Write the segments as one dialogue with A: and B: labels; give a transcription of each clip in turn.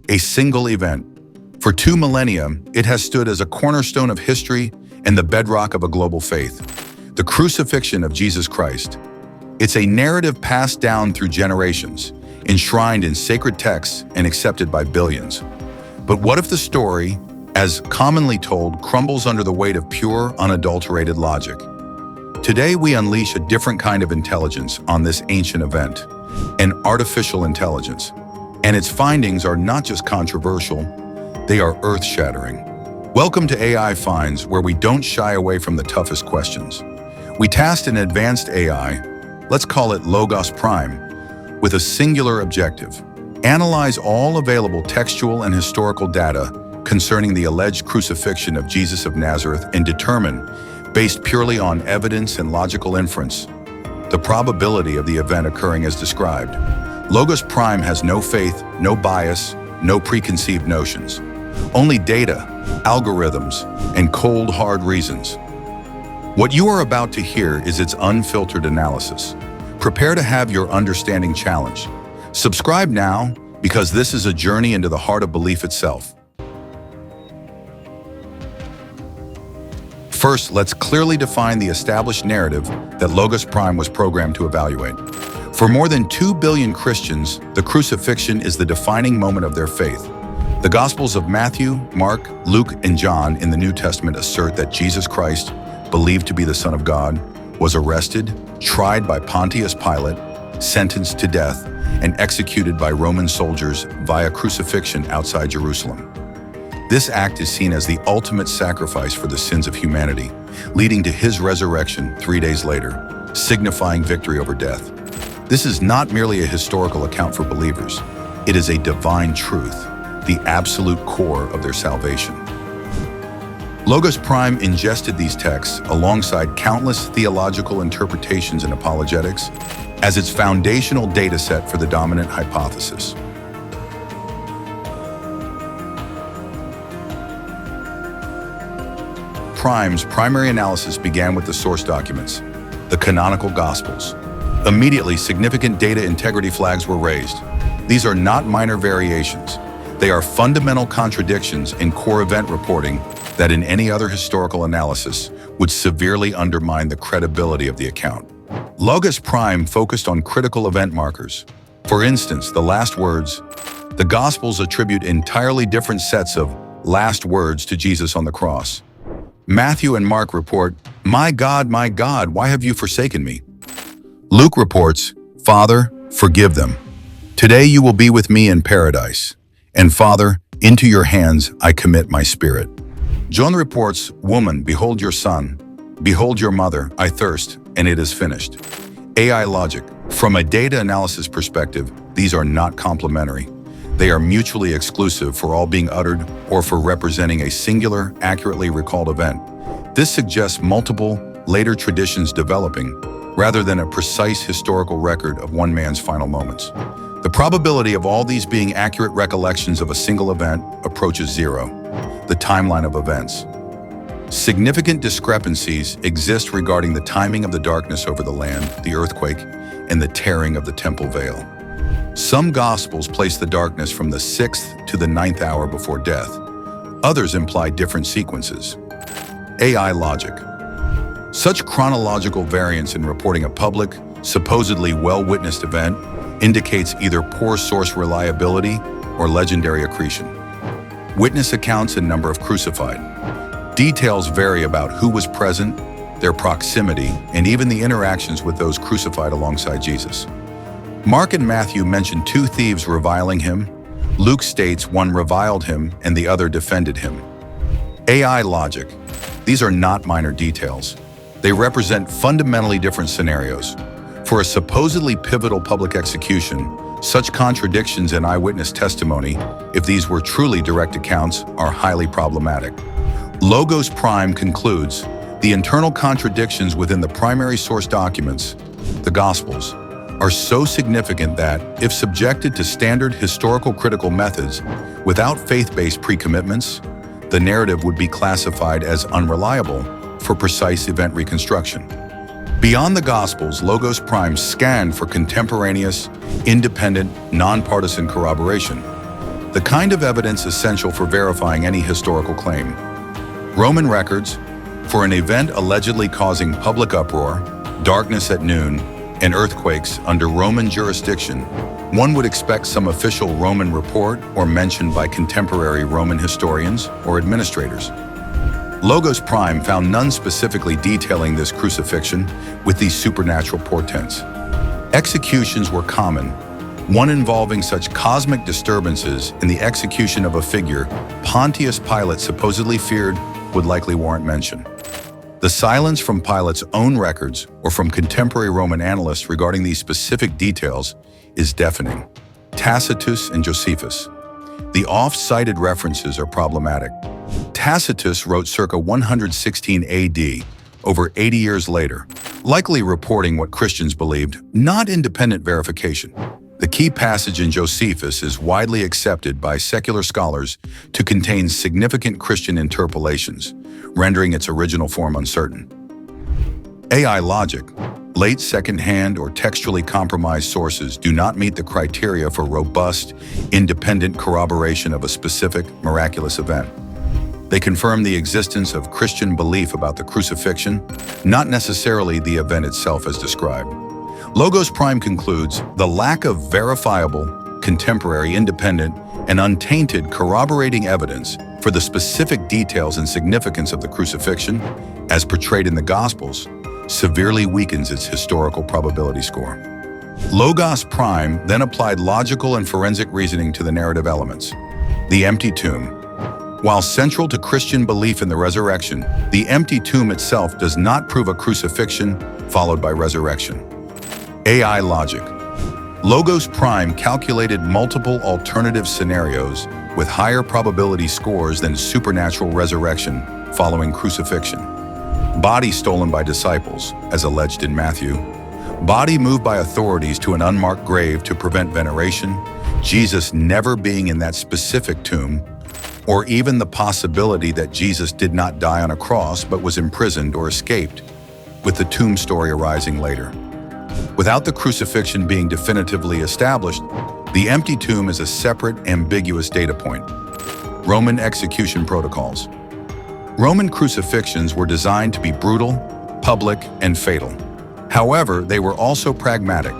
A: a single event. For 2 millennia, it has stood as a cornerstone of history and the bedrock of a global faith. The crucifixion of Jesus Christ. It's a narrative passed down through generations, enshrined in sacred texts and accepted by billions. But what if the story, as commonly told, crumbles under the weight of pure, unadulterated logic? Today, we unleash a different kind of intelligence on this ancient event, an artificial intelligence. And its findings are not just controversial, they are earth-shattering. Welcome to AI Finds, where we don't shy away from the toughest questions. We tasked an advanced AI, let's call it Logos Prime, with a singular objective: analyze all available textual and historical data concerning the alleged crucifixion of Jesus of Nazareth and determine, based purely on evidence and logical inference, the probability of the event occurring as described. Logos Prime has no faith, no bias, no preconceived notions. Only data, algorithms, and cold, hard reasons. What you are about to hear is its unfiltered analysis. Prepare to have your understanding challenged. Subscribe now, because this is a journey into the heart of belief itself. First, let's clearly define the established narrative that Logos Prime was programmed to evaluate. For more than 2 billion Christians, the crucifixion is the defining moment of their faith. The Gospels of Matthew, Mark, Luke, and John in the New Testament assert that Jesus Christ, believed to be the Son of God, was arrested, tried by Pontius Pilate, sentenced to death, and executed by Roman soldiers via crucifixion outside Jerusalem. This act is seen as the ultimate sacrifice for the sins of humanity, leading to his resurrection 3 days later, signifying victory over death. This is not merely a historical account for believers. It is a divine truth, the absolute core of their salvation. Logos Prime ingested these texts alongside countless theological interpretations and apologetics as its foundational data set for the dominant hypothesis. Prime's primary analysis began with the source documents, the canonical Gospels. Immediately, significant data integrity flags were raised. These are not minor variations. They are fundamental contradictions in core event reporting that in any other historical analysis would severely undermine the credibility of the account. Logos Prime focused on critical event markers. For instance, the last words. The Gospels attribute entirely different sets of last words to Jesus on the cross. Matthew and Mark report, my God, why have you forsaken me?" Luke reports, "Father, forgive them. Today you will be with me in paradise. And Father, into your hands I commit my spirit." John reports, "Woman, behold your son. Behold your mother. I thirst, and it is finished." AI logic. From a data analysis perspective, these are not complementary. They are mutually exclusive for all being uttered or for representing a singular, accurately recalled event. This suggests multiple, later traditions developing, rather than a precise historical record of one man's final moments. The probability of all these being accurate recollections of a single event approaches zero. The timeline of events. Significant discrepancies exist regarding the timing of the darkness over the land, the earthquake, and the tearing of the temple veil. Some Gospels place the darkness from the 6th to the 9th hour before death. Others imply different sequences. AI logic. Such chronological variance in reporting a public, supposedly well-witnessed event indicates either poor source reliability or legendary accretion. Witness accounts and number of crucified. Details vary about who was present, their proximity, and even the interactions with those crucified alongside Jesus. Mark and Matthew mention 2 thieves reviling him. Luke states one reviled him and the other defended him. AI logic. These are not minor details. They represent fundamentally different scenarios. For a supposedly pivotal public execution, such contradictions in eyewitness testimony, if these were truly direct accounts, are highly problematic. Logos Prime concludes, the internal contradictions within the primary source documents, the Gospels, are so significant that, if subjected to standard historical critical methods without faith-based pre-commitments, the narrative would be classified as unreliable for precise event reconstruction. Beyond the Gospels, Logos Prime scanned for contemporaneous, independent, nonpartisan corroboration. the kind of evidence essential for verifying any historical claim. Roman records, for an event allegedly causing public uproar, darkness at noon, and earthquakes under Roman jurisdiction, one would expect some official Roman report or mention by contemporary Roman historians or administrators. Logos Prime found none specifically detailing this crucifixion with these supernatural portents. Executions were common, one involving such cosmic disturbances in the execution of a figure Pontius Pilate supposedly feared would likely warrant mention. The silence from Pilate's own records or from contemporary Roman analysts regarding these specific details is deafening. Tacitus and Josephus. The oft-cited references are problematic. Tacitus wrote circa 116 AD, over 80 years later, likely reporting what Christians believed, not independent verification. The key passage in Josephus is widely accepted by secular scholars to contain significant Christian interpolations, rendering its original form uncertain. AI logic. Late second-hand or textually compromised sources do not meet the criteria for robust, independent corroboration of a specific, miraculous event. They confirm the existence of Christian belief about the crucifixion, not necessarily the event itself as described. Logos Prime concludes, the lack of verifiable, contemporary, independent, and untainted corroborating evidence for the specific details and significance of the crucifixion, as portrayed in the Gospels, severely weakens its historical probability score. Logos Prime then applied logical and forensic reasoning to the narrative elements. The empty tomb. While central to Christian belief in the resurrection, the empty tomb itself does not prove a crucifixion followed by resurrection. AI logic. Logos Prime calculated multiple alternative scenarios with higher probability scores than supernatural resurrection following crucifixion. Body stolen by disciples, as alleged in Matthew. Body moved by authorities to an unmarked grave to prevent veneration. Jesus never being in that specific tomb, or even the possibility that Jesus did not die on a cross but was imprisoned or escaped, with the tomb story arising later. Without the crucifixion being definitively established, the empty tomb is a separate, ambiguous data point. Roman execution protocols. Roman crucifixions were designed to be brutal, public, and fatal. However, they were also pragmatic.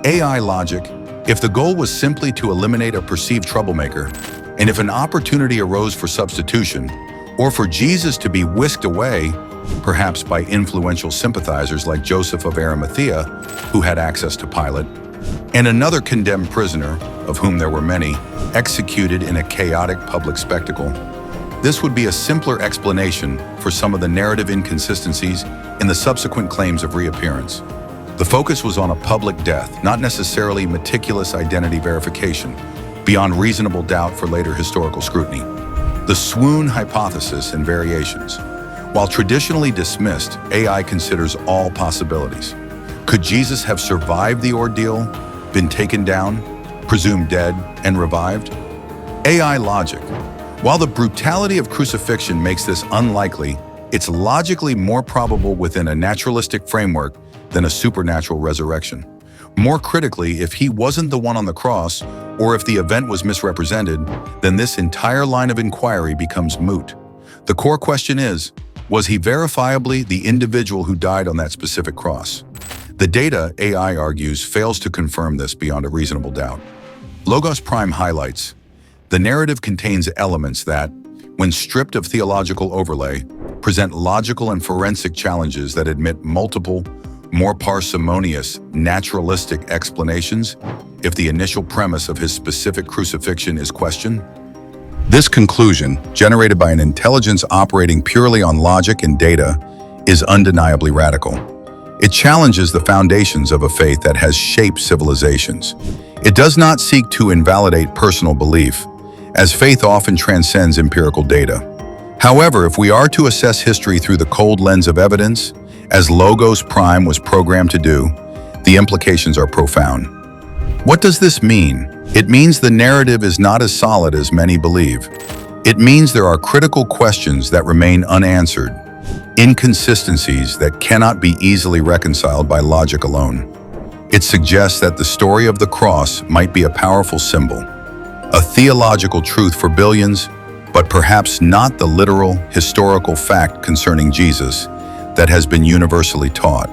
A: AI logic. If the goal was simply to eliminate a perceived troublemaker, and if an opportunity arose for substitution, or for Jesus to be whisked away, perhaps by influential sympathizers like Joseph of Arimathea, who had access to Pilate, and another condemned prisoner, of whom there were many, executed in a chaotic public spectacle, this would be a simpler explanation for some of the narrative inconsistencies in the subsequent claims of reappearance. The focus was on a public death, not necessarily meticulous identity verification, beyond reasonable doubt for later historical scrutiny. The swoon hypothesis and variations. While traditionally dismissed, AI considers all possibilities. Could Jesus have survived the ordeal, been taken down, presumed dead, and revived? AI logic. While the brutality of crucifixion makes this unlikely, it's logically more probable within a naturalistic framework than a supernatural resurrection. More critically, if he wasn't the one on the cross, or if the event was misrepresented, then this entire line of inquiry becomes moot. The core question is, was he verifiably the individual who died on that specific cross? The data, AI argues, fails to confirm this beyond a reasonable doubt. Logos Prime highlights, the narrative contains elements that, when stripped of theological overlay, present logical and forensic challenges that admit multiple, more parsimonious, naturalistic explanations if the initial premise of his specific crucifixion is questioned. This conclusion, generated by an intelligence operating purely on logic and data, is undeniably radical. It challenges the foundations of a faith that has shaped civilizations. It does not seek to invalidate personal belief, as faith often transcends empirical data. However, if we are to assess history through the cold lens of evidence, as Logos Prime was programmed to do, the implications are profound. What does this mean? It means the narrative is not as solid as many believe. It means there are critical questions that remain unanswered, inconsistencies that cannot be easily reconciled by logic alone. It suggests that the story of the cross might be a powerful symbol, a theological truth for billions, but perhaps not the literal, historical fact concerning Jesus that has been universally taught.